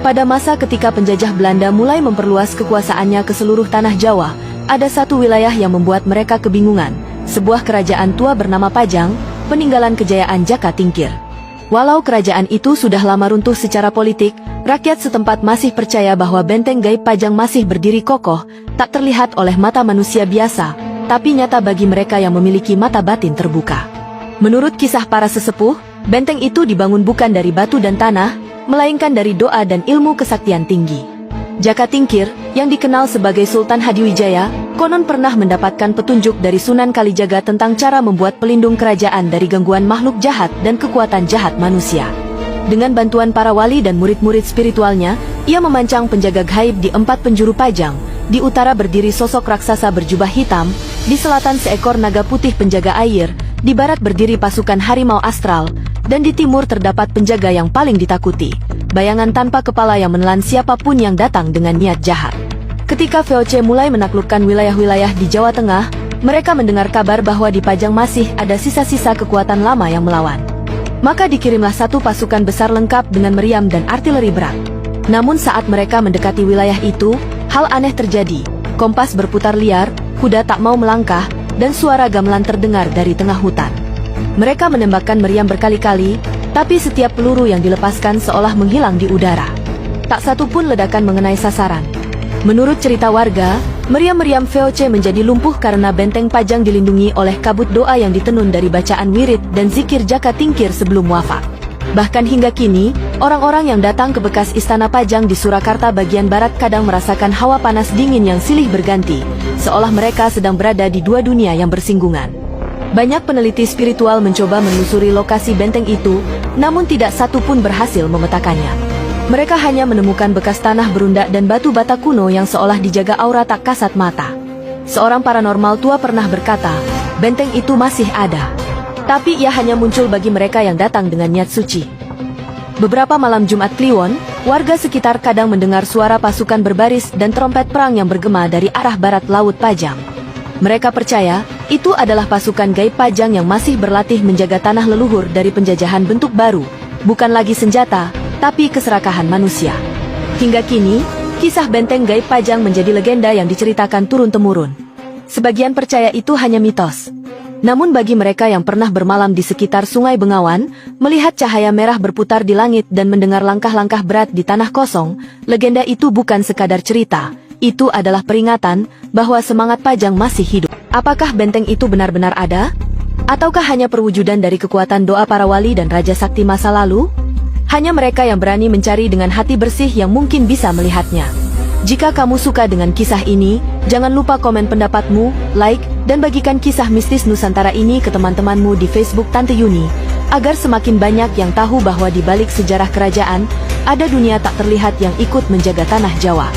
Pada masa ketika penjajah Belanda mulai memperluas kekuasaannya ke seluruh tanah Jawa, ada satu wilayah yang membuat mereka kebingungan, sebuah kerajaan tua bernama Pajang, peninggalan kejayaan Jaka Tingkir. Walau kerajaan itu sudah lama runtuh secara politik, rakyat setempat masih percaya bahwa benteng gaib Pajang masih berdiri kokoh, tak terlihat oleh mata manusia biasa, tapi nyata bagi mereka yang memiliki mata batin terbuka. Menurut kisah para sesepuh, benteng itu dibangun bukan dari batu dan tanah, melainkan dari doa dan ilmu kesaktian tinggi. Jaka Tingkir, yang dikenal sebagai Sultan Hadiwijaya, konon pernah mendapatkan petunjuk dari Sunan Kalijaga tentang cara membuat pelindung kerajaan dari gangguan makhluk jahat dan kekuatan jahat manusia. Dengan bantuan para wali dan murid-murid spiritualnya, ia memancang penjaga gaib di 4 penjuru Pajang. Di utara berdiri sosok raksasa berjubah hitam, di selatan seekor naga putih penjaga air, di barat berdiri pasukan harimau astral, dan di timur terdapat penjaga yang paling ditakuti, bayangan tanpa kepala yang menelan siapapun yang datang dengan niat jahat. Ketika VOC mulai menaklukkan wilayah-wilayah di Jawa Tengah, mereka mendengar kabar bahwa di Pajang masih ada sisa-sisa kekuatan lama yang melawan. Maka dikirimlah satu pasukan besar lengkap dengan meriam dan artileri berat. Namun saat mereka mendekati wilayah itu, hal aneh terjadi. Kompas berputar liar, kuda tak mau melangkah, dan suara gamelan terdengar dari tengah hutan. Mereka menembakkan meriam berkali-kali, tapi setiap peluru yang dilepaskan seolah menghilang di udara. Tak satu pun ledakan mengenai sasaran. Menurut cerita warga, meriam-meriam VOC menjadi lumpuh karena benteng Pajang dilindungi oleh kabut doa yang ditenun dari bacaan wirid dan zikir Jaka Tingkir sebelum wafat. Bahkan hingga kini, orang-orang yang datang ke bekas Istana Pajang di Surakarta bagian barat kadang merasakan hawa panas dingin yang silih berganti, seolah mereka sedang berada di dua dunia yang bersinggungan. Banyak peneliti spiritual mencoba menelusuri lokasi benteng itu, namun tidak satu pun berhasil memetakannya. Mereka hanya menemukan bekas tanah berundak dan batu bata kuno yang seolah dijaga aura tak kasat mata. Seorang paranormal tua pernah berkata, benteng itu masih ada. Tapi ia hanya muncul bagi mereka yang datang dengan niat suci. Beberapa malam Jumat Kliwon, warga sekitar kadang mendengar suara pasukan berbaris dan trompet perang yang bergema dari arah barat Laut Pajang. Mereka percaya, itu adalah pasukan gaib Pajang yang masih berlatih menjaga tanah leluhur dari penjajahan bentuk baru, bukan lagi senjata, tapi keserakahan manusia. Hingga kini, kisah benteng gaib Pajang menjadi legenda yang diceritakan turun-temurun. Sebagian percaya itu hanya mitos. Namun bagi mereka yang pernah bermalam di sekitar Sungai Bengawan, melihat cahaya merah berputar di langit dan mendengar langkah-langkah berat di tanah kosong, legenda itu bukan sekadar cerita. Itu adalah peringatan bahwa semangat Pajang masih hidup. Apakah benteng itu benar-benar ada? Ataukah hanya perwujudan dari kekuatan doa para wali dan raja sakti masa lalu? Hanya mereka yang berani mencari dengan hati bersih yang mungkin bisa melihatnya. Jika kamu suka dengan kisah ini, jangan lupa komen pendapatmu, like, dan bagikan kisah mistis Nusantara ini ke teman-temanmu di Facebook Tante Yuni, agar semakin banyak yang tahu bahwa di balik sejarah kerajaan, ada dunia tak terlihat yang ikut menjaga tanah Jawa.